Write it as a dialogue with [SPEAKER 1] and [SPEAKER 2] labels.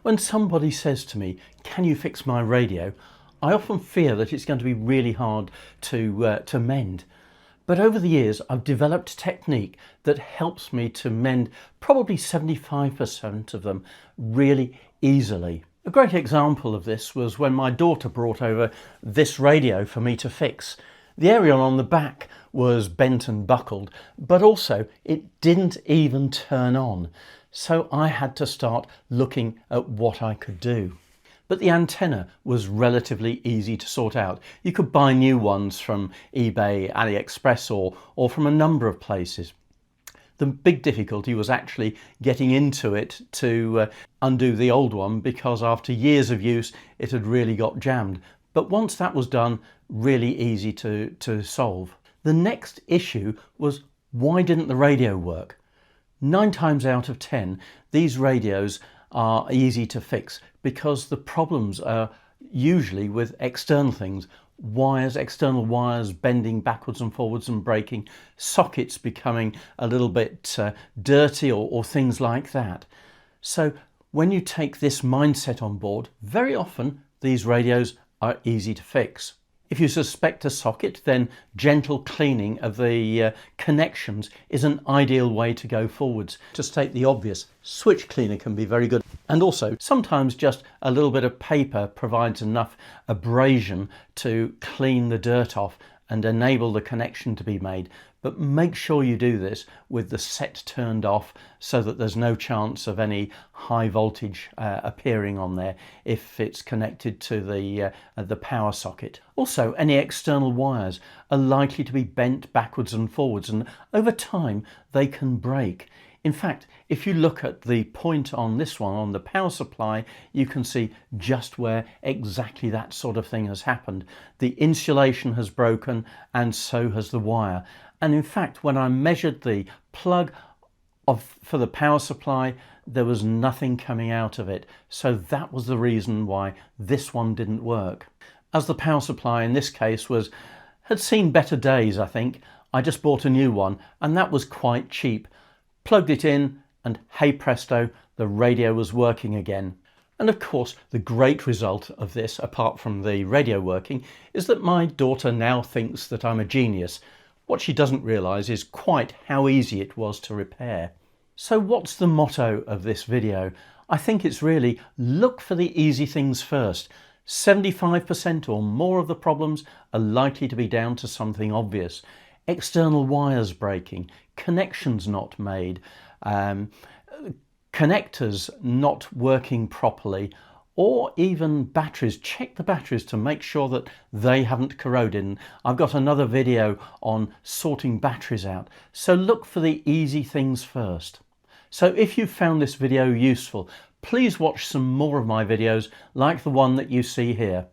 [SPEAKER 1] When somebody says to me, "Can you fix my radio?" I often fear that it's going to be really hard to mend. But over the years, I've developed a technique that helps me to mend probably 75% of them really easily. A great example of this was when my daughter brought over this radio for me to fix. The area on the back was bent and buckled, but also it didn't even turn on. So I had to start looking at what I could do. But the antenna was relatively easy to sort out. You could buy new ones from eBay, AliExpress or from a number of places. The big difficulty was actually getting into it to undo the old one, because after years of use it had really got jammed. But once that was done, really easy to solve. The next issue was, why didn't the radio work? 9 times out of 10, these radios are easy to fix because the problems are usually with external things. Wires, external wires bending backwards and forwards and breaking, sockets becoming a little bit dirty or things like that. So when you take this mindset on board, very often these radios are easy to fix. If you suspect a socket, then gentle cleaning of the connections is an ideal way to go forwards. To state the obvious, switch cleaner can be very good. And also, sometimes just a little bit of paper provides enough abrasion to clean the dirt off and enable the connection to be made. But make sure you do this with the set turned off so that there's no chance of any high voltage appearing on there if it's connected to the power socket. Also, any external wires are likely to be bent backwards and forwards, and over time they can break. In fact, if you look at the point on this one, on the power supply, you can see just where exactly that sort of thing has happened. The insulation has broken and so has the wire. And in fact, when I measured the plug for the power supply, there was nothing coming out of it. So that was the reason why this one didn't work. As the power supply in this case had seen better days, I think, I just bought a new one, and that was quite cheap. Plugged it in and hey presto, the radio was working again. And of course, the great result of this, apart from the radio working, is that my daughter now thinks that I'm a genius. What she doesn't realise is quite how easy it was to repair. So what's the motto of this video? I think it's really, look for the easy things first. 75% or more of the problems are likely to be down to something obvious. External wires breaking, connections not made, connectors not working properly, or even batteries. Check the batteries to make sure that they haven't corroded. And I've got another video on sorting batteries out. So look for the easy things first. So if you found this video useful, please watch some more of my videos like the one that you see here.